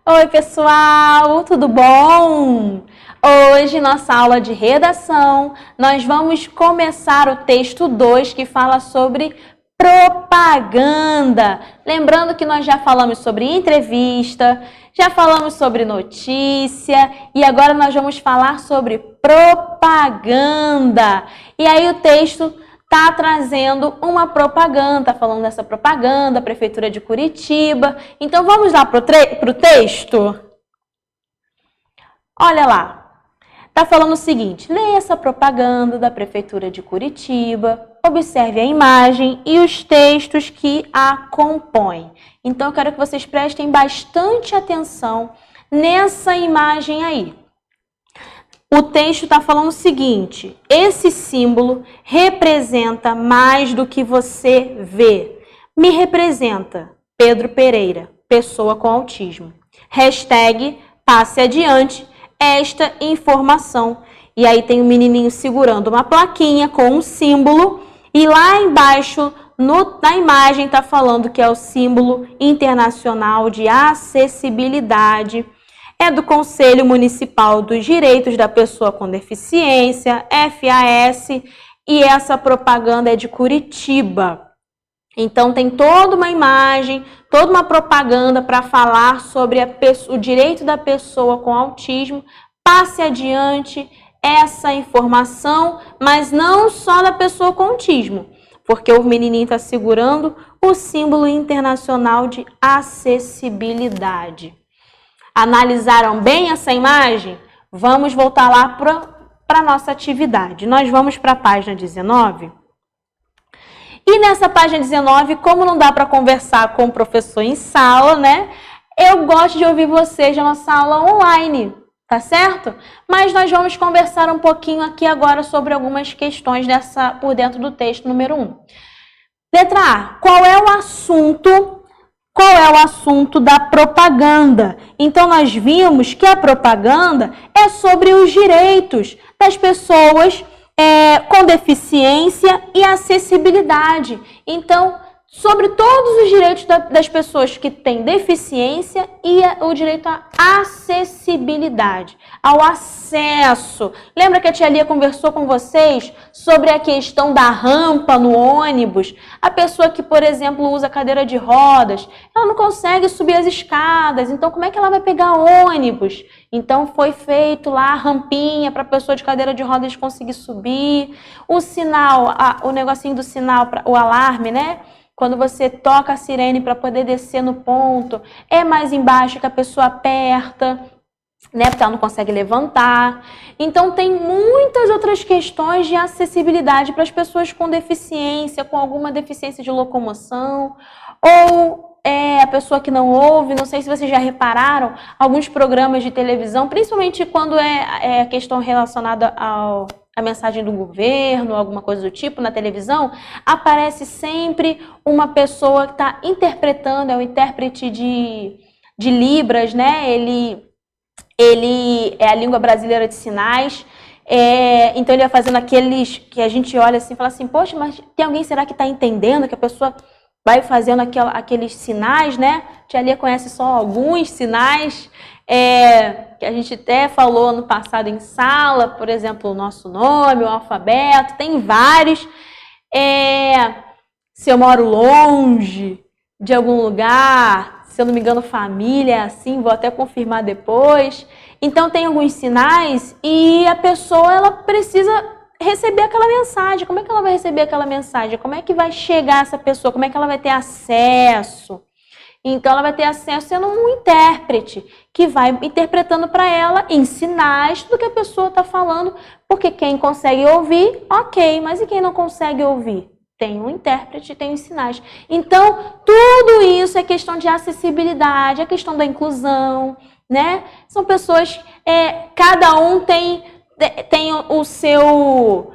Oi, pessoal, tudo bom? Hoje, nossa aula de redação, nós vamos começar o texto 2, que fala sobre propaganda. Lembrando que nós já falamos sobre entrevista, já falamos sobre notícia e agora nós vamos falar sobre propaganda. E aí o texto está trazendo uma propaganda, falando dessa propaganda, Prefeitura de Curitiba. Então, vamos lá para o texto? Olha lá, está falando o seguinte: leia essa propaganda da Prefeitura de Curitiba, observe a imagem e os textos que a compõem. Então, eu quero que vocês prestem bastante atenção nessa imagem aí. O texto está falando o seguinte: esse símbolo representa mais do que você vê. Me representa, Pedro Pereira, pessoa com autismo. Hashtag passe adiante esta informação. E aí tem um menininho segurando uma plaquinha com um símbolo e lá embaixo na imagem está falando que é o símbolo internacional de acessibilidade. É do Conselho Municipal dos Direitos da Pessoa com Deficiência, FAS, e essa propaganda é de Curitiba. Então, tem toda uma imagem, toda uma propaganda para falar sobre o direito da pessoa com autismo. Passe adiante essa informação, mas não só da pessoa com autismo, porque o menininho está segurando o símbolo internacional de acessibilidade. Analisaram bem essa imagem? Vamos voltar lá para a nossa atividade. Nós vamos para a página 19. E nessa página 19, como não dá para conversar com o professor em sala, né? Eu gosto de ouvir vocês na nossa aula online, tá certo? Mas nós vamos conversar um pouquinho aqui agora sobre algumas questões por dentro do texto número 1. Letra A. Qual é o assunto da propaganda? Então, nós vimos que a propaganda é sobre os direitos das pessoas com deficiência e acessibilidade. Então, sobre todos os direitos das pessoas que têm deficiência e o direito à acessibilidade, ao acesso. Lembra que a tia Lia conversou com vocês sobre a questão da rampa no ônibus? A pessoa que, por exemplo, usa cadeira de rodas, ela não consegue subir as escadas, então como é que ela vai pegar ônibus? Então foi feito lá a rampinha para a pessoa de cadeira de rodas conseguir subir. O sinal, o negocinho do sinal, o alarme, né? Quando você toca a sirene para poder descer no ponto, é mais embaixo que a pessoa aperta, né? Porque ela não consegue levantar. Então, tem muitas outras questões de acessibilidade para as pessoas com deficiência, com alguma deficiência de locomoção, ou a pessoa que não ouve. Não sei se vocês já repararam, alguns programas de televisão, principalmente quando é questão relacionada a mensagem do governo, alguma coisa do tipo na televisão, aparece sempre uma pessoa que está interpretando, é um intérprete de Libras, né? Ele é a língua brasileira de sinais, então ele vai fazendo aqueles que a gente olha assim e fala assim, poxa, mas tem alguém, será que está entendendo? Que a pessoa vai fazendo aqueles sinais, né? A tia Lia conhece só alguns sinais, que a gente até falou no passado em sala, por exemplo, o nosso nome, o alfabeto, tem vários. Se eu moro longe de algum lugar, se eu não me engano, família é assim, vou até confirmar depois. Então, tem alguns sinais e a pessoa ela precisa receber aquela mensagem. Como é que ela vai receber aquela mensagem? Como é que vai chegar essa pessoa? Como é que ela vai ter acesso? Então, ela vai ter acesso sendo um intérprete que vai interpretando para ela em sinais tudo que a pessoa está falando, porque quem consegue ouvir, ok, mas e quem não consegue ouvir? Tem um intérprete, tem os sinais. Então, tudo isso é questão de acessibilidade, é questão da inclusão, né? São pessoas, cada um tem o seu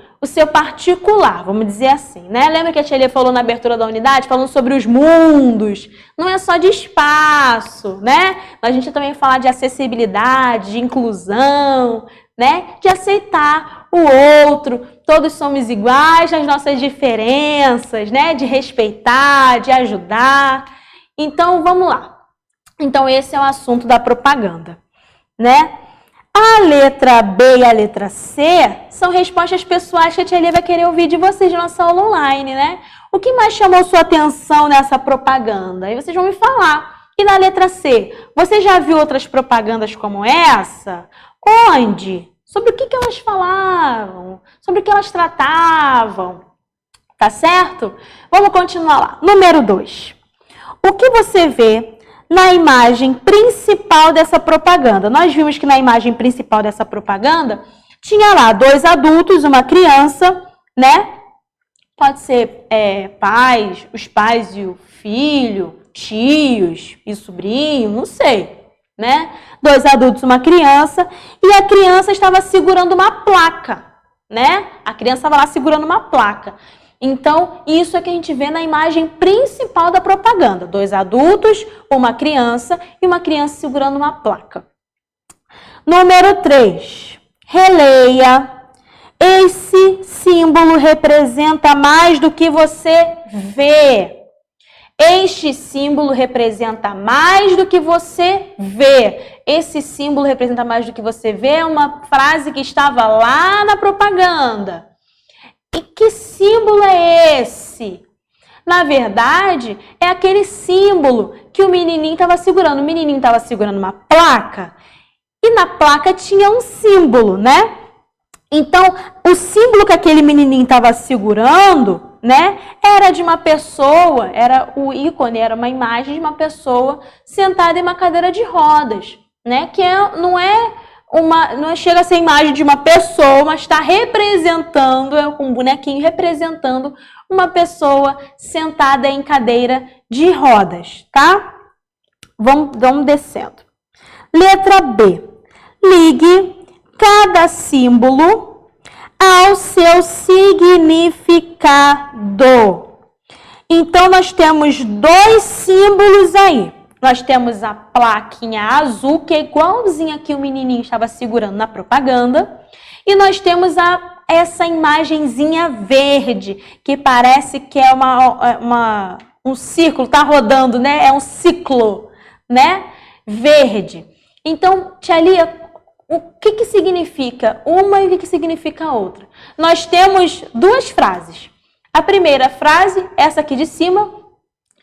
particular, vamos dizer assim, né? Lembra que a tia Lia falou na abertura da unidade, falando sobre os mundos? Não é só de espaço, né? A gente também fala de acessibilidade, de inclusão, né? De aceitar o outro, todos somos iguais nas nossas diferenças, né? De respeitar, de ajudar. Então, vamos lá. Então, esse é o assunto da propaganda, né? A letra B e a letra C são respostas pessoais que a tia Lia vai querer ouvir de vocês na nossa aula online, né? O que mais chamou sua atenção nessa propaganda? Aí vocês vão me falar. E na letra C, você já viu outras propagandas como essa? Onde? Sobre o que elas falavam? Sobre o que elas tratavam? Tá certo? Vamos continuar lá. Número 2. O que você vê na imagem principal dessa propaganda? Nós vimos que na imagem principal dessa propaganda tinha lá 2 adultos, uma criança, né? Pode ser pais, os pais e o filho, tios e sobrinho, não sei, né? 2 adultos, uma criança, e a criança estava segurando uma placa, né? A criança estava lá segurando uma placa. Então, isso é que a gente vê na imagem principal da propaganda. 2 adultos, uma criança e uma criança segurando uma placa. Número 3. Releia. Esse símbolo representa mais do que você vê. Este símbolo representa mais do que você vê. Esse símbolo representa mais do que você vê é uma frase que estava lá na propaganda. E que símbolo é esse? Na verdade, é aquele símbolo que o menininho estava segurando. O menininho estava segurando uma placa e na placa tinha um símbolo, né? Então, o símbolo que aquele menininho estava segurando, né, era de uma pessoa, era o ícone, era uma imagem de uma pessoa sentada em uma cadeira de rodas, né? Que não chega a ser a imagem de uma pessoa, mas está representando, é um bonequinho representando uma pessoa sentada em cadeira de rodas, tá? Vamos descendo. Letra B. Ligue cada símbolo ao seu significado. Então, nós temos 2 símbolos aí. Nós temos a plaquinha azul, que é igualzinha que o menininho estava segurando na propaganda. E nós temos essa imagenzinha verde, que parece que é um círculo, tá rodando, né? É um ciclo, né? Verde. Então, tia Lia, o que significa uma e o que significa a outra? Nós temos 2 frases. A primeira frase, essa aqui de cima,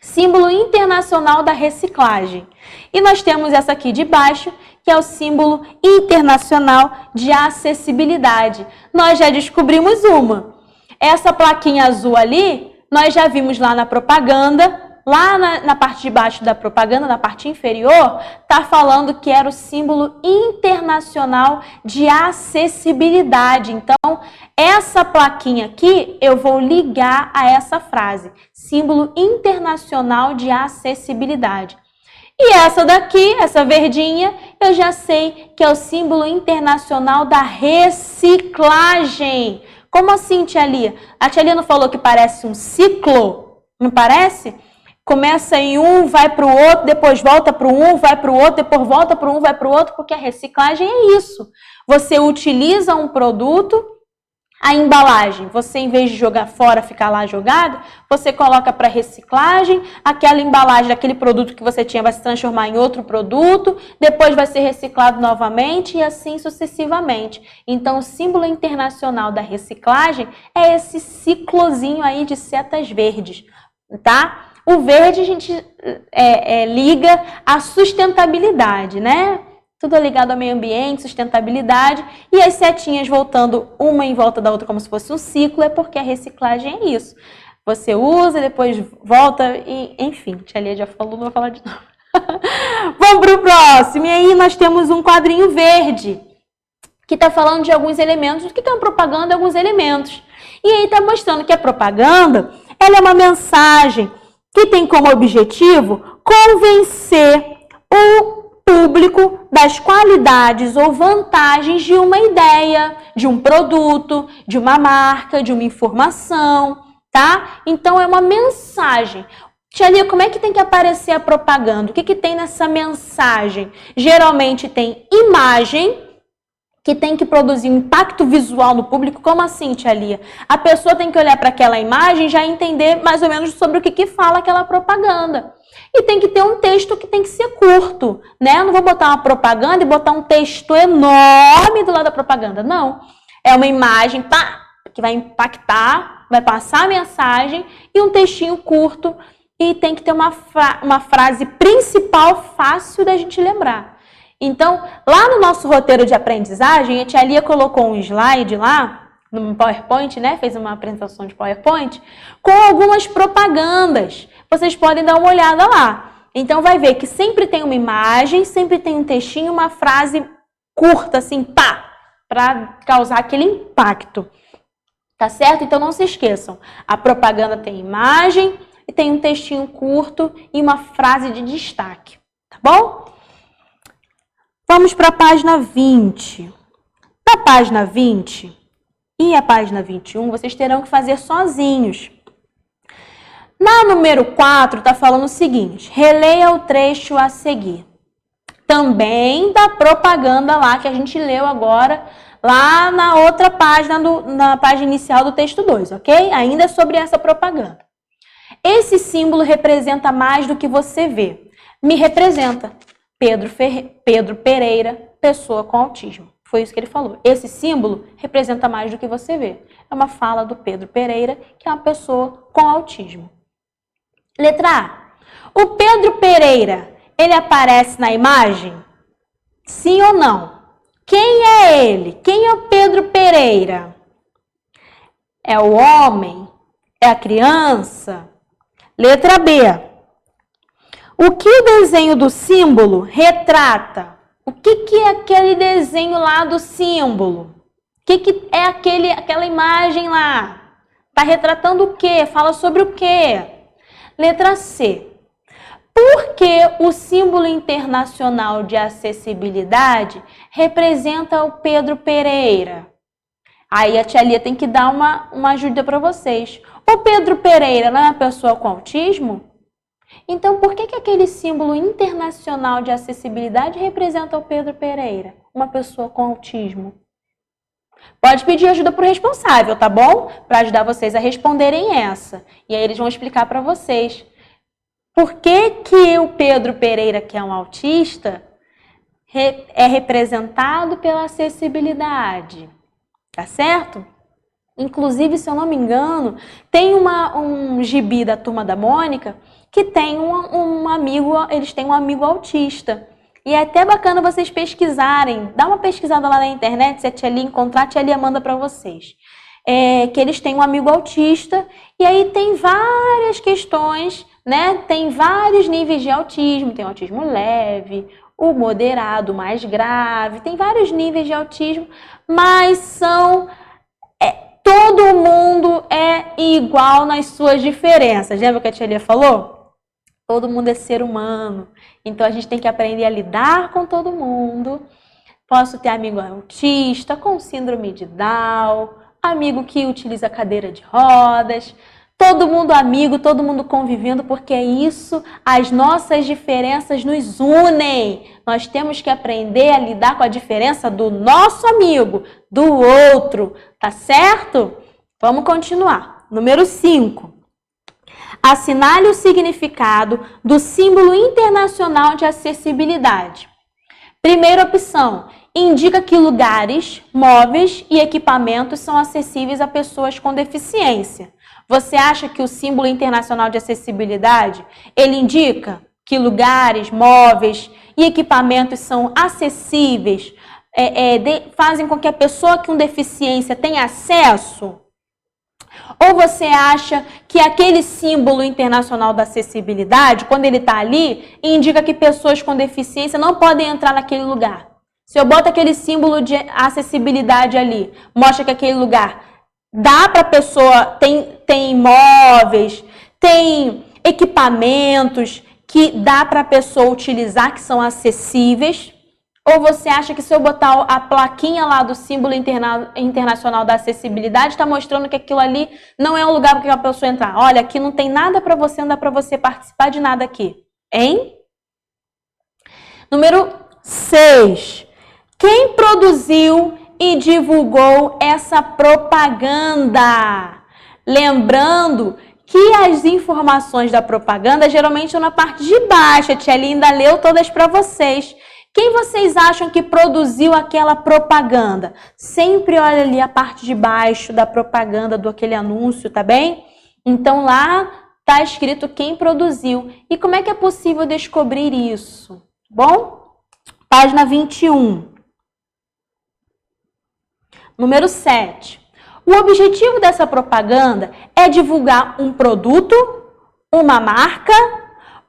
símbolo internacional da reciclagem. E nós temos essa aqui de baixo, que é o símbolo internacional de acessibilidade. Nós já descobrimos uma. Essa plaquinha azul ali, nós já vimos lá na propaganda. Lá na parte de baixo da propaganda, na parte inferior, está falando que era o símbolo internacional de acessibilidade. Então, essa plaquinha aqui, eu vou ligar a essa frase, símbolo internacional de acessibilidade. E essa daqui, essa verdinha, eu já sei que é o símbolo internacional da reciclagem. Como assim, tia Lia? A tia Lia não falou que parece um ciclo? Não parece? Começa em um, vai para o outro, depois volta para um, vai para o outro, depois volta para um, vai para o outro, porque a reciclagem é isso. Você utiliza um produto, a embalagem, você em vez de jogar fora, ficar lá jogado, você coloca para reciclagem, aquela embalagem, aquele produto que você tinha vai se transformar em outro produto, depois vai ser reciclado novamente e assim sucessivamente. Então, o símbolo internacional da reciclagem é esse ciclozinho aí de setas verdes, tá? O verde a gente liga à sustentabilidade, né? Tudo ligado ao meio ambiente, sustentabilidade. E as setinhas voltando uma em volta da outra como se fosse um ciclo, é porque a reciclagem é isso. Você usa, depois volta e, enfim, tia Lia já falou, não vou falar de novo. Vamos para o próximo. E aí nós temos um quadrinho verde, que está falando de alguns elementos. O que é uma propaganda? Alguns elementos. E aí está mostrando que a propaganda, ela é uma mensagem que tem como objetivo convencer o público das qualidades ou vantagens de uma ideia, de um produto, de uma marca, de uma informação, tá? Então, é uma mensagem. Tia Lia, como é que tem que aparecer a propaganda? O que tem nessa mensagem? Geralmente tem imagem, que tem que produzir um impacto visual no público. Como assim, tia Lia? A pessoa tem que olhar para aquela imagem e já entender mais ou menos sobre o que fala aquela propaganda. E tem que ter um texto que tem que ser curto, né? Eu não vou botar uma propaganda e botar um texto enorme do lado da propaganda, não. É uma imagem que vai impactar, vai passar a mensagem e um textinho curto e tem que ter uma frase principal fácil da gente lembrar. Então, lá no nosso roteiro de aprendizagem, a tia Lia colocou um slide lá, no PowerPoint, né? Fez uma apresentação de PowerPoint, com algumas propagandas. Vocês podem dar uma olhada lá. Então, vai ver que sempre tem uma imagem, sempre tem um textinho, uma frase curta, assim, para causar aquele impacto. Tá certo? Então, não se esqueçam. A propaganda tem imagem, e tem um textinho curto e uma frase de destaque. Tá bom? Vamos para a página 20. Na página 20 e a página 21, vocês terão que fazer sozinhos. Na número 4, está falando o seguinte: releia o trecho a seguir. Também da propaganda lá que a gente leu agora, lá na outra página, na página inicial do texto 2, ok? Ainda sobre essa propaganda. Esse símbolo representa mais do que você vê. Me representa. Pedro Pereira, pessoa com autismo. Foi isso que ele falou. Esse símbolo representa mais do que você vê. É uma fala do Pedro Pereira, que é uma pessoa com autismo. Letra A. O Pedro Pereira, ele aparece na imagem? Sim ou não? Quem é ele? Quem é o Pedro Pereira? É o homem? É a criança? Letra B. O que o desenho do símbolo retrata? O que é aquele desenho lá do símbolo? O que é aquela imagem lá? Está retratando o quê? Fala sobre o quê? Letra C. Por que o símbolo internacional de acessibilidade representa o Pedro Pereira? Aí a tia Lia tem que dar uma ajuda para vocês. O Pedro Pereira não é uma pessoa com autismo? Então, por que aquele símbolo internacional de acessibilidade representa o Pedro Pereira, uma pessoa com autismo? Pode pedir ajuda para o responsável, tá bom? Para ajudar vocês a responderem essa. E aí eles vão explicar para vocês por que o Pedro Pereira, que é um autista, é representado pela acessibilidade. Tá certo? Inclusive, se eu não me engano, tem um gibi da Turma da Mônica que tem um amigo, eles têm um amigo autista. E é até bacana vocês pesquisarem. Dá uma pesquisada lá na internet, se a tia Lia encontrar, a tia Lia manda para vocês. Que eles têm um amigo autista e aí tem várias questões, né? Tem vários níveis de autismo. Tem o autismo leve, o moderado, o mais grave. Tem vários níveis de autismo, mas todo mundo é igual nas suas diferenças. Lembra que a tia Lia falou? Todo mundo é ser humano. Então, a gente tem que aprender a lidar com todo mundo. Posso ter amigo autista, com síndrome de Down, amigo que utiliza cadeira de rodas. Todo mundo amigo, todo mundo convivendo, porque é isso, as nossas diferenças nos unem. Nós temos que aprender a lidar com a diferença do nosso amigo, do outro, tá certo? Vamos continuar. Número 5. Assinale o significado do símbolo internacional de acessibilidade. Primeira opção, indica que lugares, móveis e equipamentos são acessíveis a pessoas com deficiência. Você acha que o símbolo internacional de acessibilidade, ele indica que lugares, móveis e equipamentos são acessíveis, fazem com que a pessoa com deficiência tenha acesso? Ou você acha que aquele símbolo internacional da acessibilidade, quando ele está ali, indica que pessoas com deficiência não podem entrar naquele lugar? Se eu boto aquele símbolo de acessibilidade ali, mostra que aquele lugar dá para a pessoa, tem imóveis, tem equipamentos que dá para a pessoa utilizar, que são acessíveis? Ou você acha que se eu botar a plaquinha lá do símbolo internacional da acessibilidade, está mostrando que aquilo ali não é um lugar para a pessoa entrar? Olha, aqui não tem nada para você, não dá para você participar de nada aqui. Hein? Número 6. Quem produziu e divulgou essa propaganda? Lembrando que as informações da propaganda geralmente estão na parte de baixo. A tia Linda leu todas para vocês. Quem vocês acham que produziu aquela propaganda? Sempre olha ali a parte de baixo da propaganda, do aquele anúncio, tá bem? Então lá tá escrito quem produziu. E como é que é possível descobrir isso? Bom? Página 21. Número 7. O objetivo dessa propaganda é divulgar um produto, uma marca,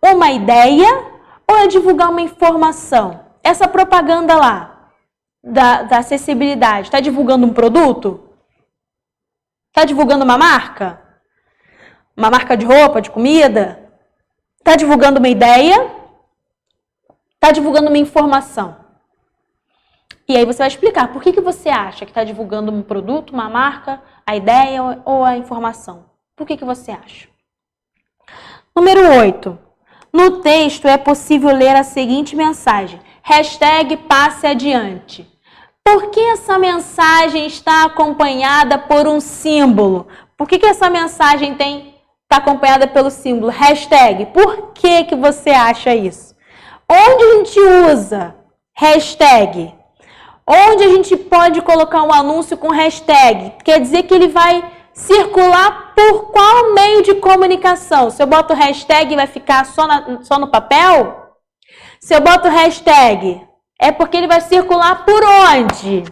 uma ideia ou é divulgar uma informação? Essa propaganda lá, da acessibilidade, está divulgando um produto? Está divulgando uma marca? Uma marca de roupa, de comida? Está divulgando uma ideia? Está divulgando uma informação? E aí você vai explicar por que você acha que está divulgando um produto, uma marca, a ideia ou a informação. Por que você acha? Número 8. No texto é possível ler a seguinte mensagem. Hashtag passe adiante. Por que essa mensagem está acompanhada por um símbolo? Por que essa mensagem está acompanhada pelo símbolo hashtag? Por que você acha isso? Onde a gente usa hashtag? Onde a gente pode colocar um anúncio com hashtag? Quer dizer que ele vai circular por qual meio de comunicação? Se eu boto hashtag, vai ficar só no papel? Se eu boto hashtag, é porque ele vai circular por onde?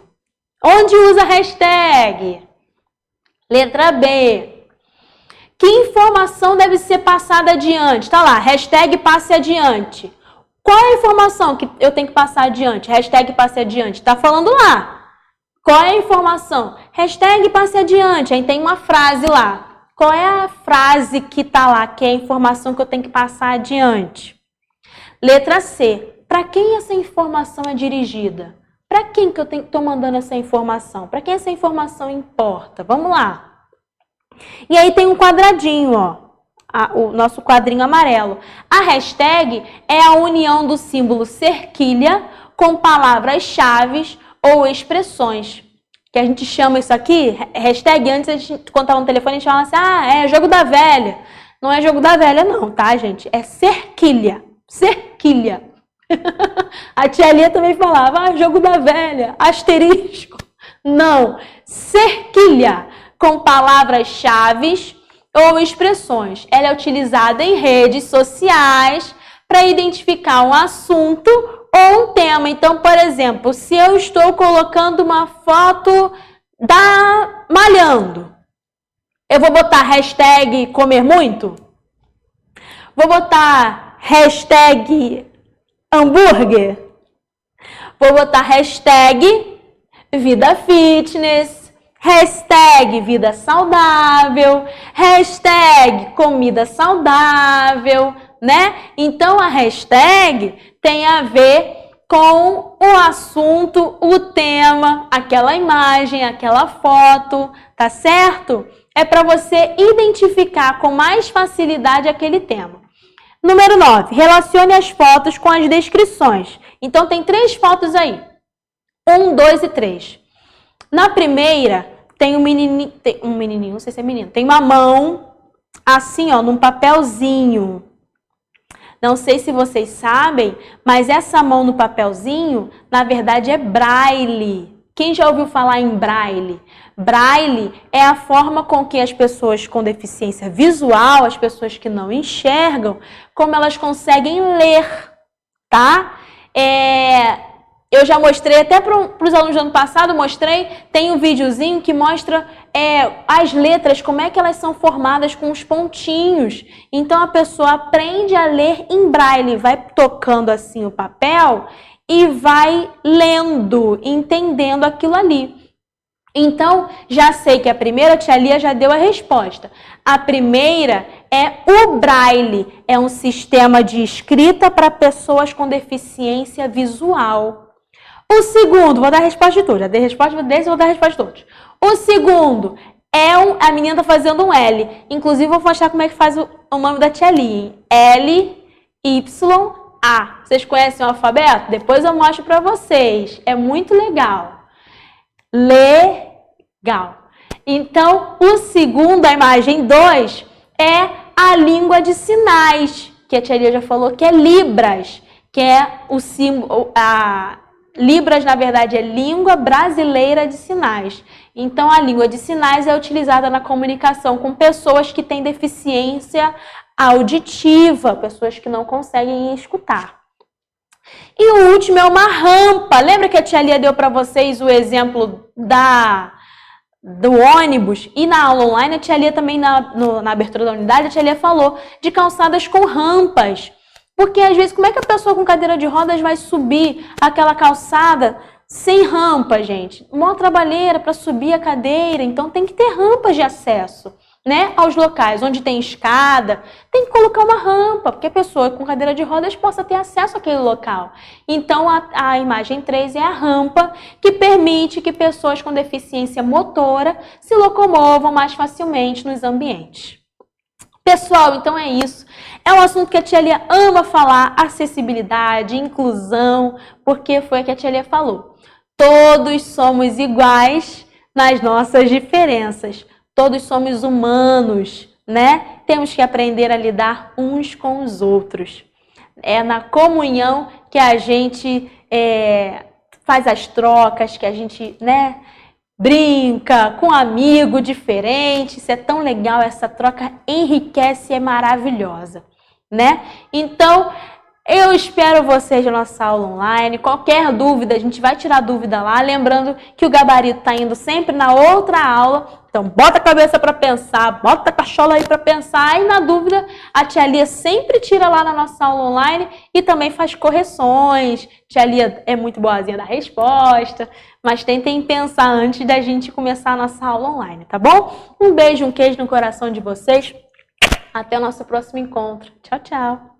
Onde usa hashtag? Letra B. Que informação deve ser passada adiante? Tá lá, hashtag passe adiante. Qual é a informação que eu tenho que passar adiante? Hashtag passe adiante. Tá falando lá. Qual é a informação? Hashtag passe adiante. Aí tem uma frase lá. Qual é a frase que tá lá, que é a informação que eu tenho que passar adiante? Letra C. Para quem essa informação é dirigida? Para quem que eu estou mandando essa informação? Para quem essa informação importa? Vamos lá. E aí tem um quadradinho, ó. O nosso quadrinho amarelo. A hashtag é a união do símbolo cerquilha com palavras-chave ou expressões. Que a gente chama isso aqui, hashtag, antes a gente, quando estava no telefone, a gente falava assim, é jogo da velha. Não é jogo da velha não, tá, gente? É cerquilha. Cerquilha. A tia Lia também falava, jogo da velha, asterisco. Não, cerquilha com palavras-chave ou expressões. Ela é utilizada em redes sociais para identificar um assunto ou um tema. Então, por exemplo, se eu estou colocando uma foto da malhando, eu vou botar hashtag comer muito? Vou botar hashtag hambúrguer? Vou botar hashtag vida fitness, hashtag vida saudável, hashtag comida saudável, né? Então, a hashtag tem a ver com o assunto, o tema, aquela imagem, aquela foto, tá certo? É para você identificar com mais facilidade aquele tema. Número 9. Relacione as fotos com as descrições. Então, tem 3 fotos aí. 1, 2 e 3. Na primeira, tem um menininho, não sei se é menino, tem uma mão, assim, ó, num papelzinho. Não sei se vocês sabem, mas essa mão no papelzinho, na verdade, é braille. Quem já ouviu falar em braille? Braille é a forma com que as pessoas com deficiência visual, as pessoas que não enxergam, como elas conseguem ler, tá? Eu já mostrei, até para os alunos do ano passado, tem um videozinho que mostra as letras, como é que elas são formadas com os pontinhos. Então, a pessoa aprende a ler em braille, vai tocando assim o papel e vai lendo, entendendo aquilo ali. Então, já sei que a primeira, a tia Lia já deu a resposta. A primeira é o braille, é um sistema de escrita para pessoas com deficiência visual. O segundo, vou dar a resposta de todos. Já dei a resposta desse, vou dar a resposta de todos. O segundo a menina tá fazendo um L. Inclusive, vou mostrar como é que faz o nome da tia Lia. L, Y, A. Vocês conhecem o alfabeto? Depois eu mostro para vocês. É muito legal. Legal. Então, o segundo, a imagem 2, é a língua de sinais, que a tia Lia já falou que é Libras, que é o símbolo, Libras, na verdade, é Língua Brasileira de Sinais. Então, a língua de sinais é utilizada na comunicação com pessoas que têm deficiência auditiva, pessoas que não conseguem escutar. E o último é uma rampa. Lembra que a tia Lia deu para vocês o exemplo do ônibus? E na aula online, a tia Lia também, na abertura da unidade, a tia Lia falou de calçadas com rampas. Porque, às vezes, como é que a pessoa com cadeira de rodas vai subir aquela calçada sem rampa, gente? Uma trabalheira para subir a cadeira, então tem que ter rampas de acesso, né? Aos locais onde tem escada, tem que colocar uma rampa, porque a pessoa com cadeira de rodas possa ter acesso àquele local. Então, a imagem 3 é a rampa, que permite que pessoas com deficiência motora se locomovam mais facilmente nos ambientes. Pessoal, então é isso. É um assunto que a tia Lia ama falar, acessibilidade, inclusão, porque foi o que a tia Lia falou. Todos somos iguais nas nossas diferenças. Todos somos humanos, né? Temos que aprender a lidar uns com os outros. É na comunhão que a gente faz as trocas, que a gente, né, brinca com um amigo diferente. Isso é tão legal, essa troca enriquece e é maravilhosa, né? Então, eu espero vocês na nossa aula online. Qualquer dúvida, a gente vai tirar dúvida lá. Lembrando que o gabarito está indo sempre na outra aula. Então, bota a cabeça para pensar, bota a cachola aí para pensar. E na dúvida, a tia Lia sempre tira lá na nossa aula online e também faz correções. Tia Lia é muito boazinha da resposta, mas tentem pensar antes da gente começar a nossa aula online, tá bom? Um beijo, um queijo no coração de vocês. Até o nosso próximo encontro. Tchau, tchau!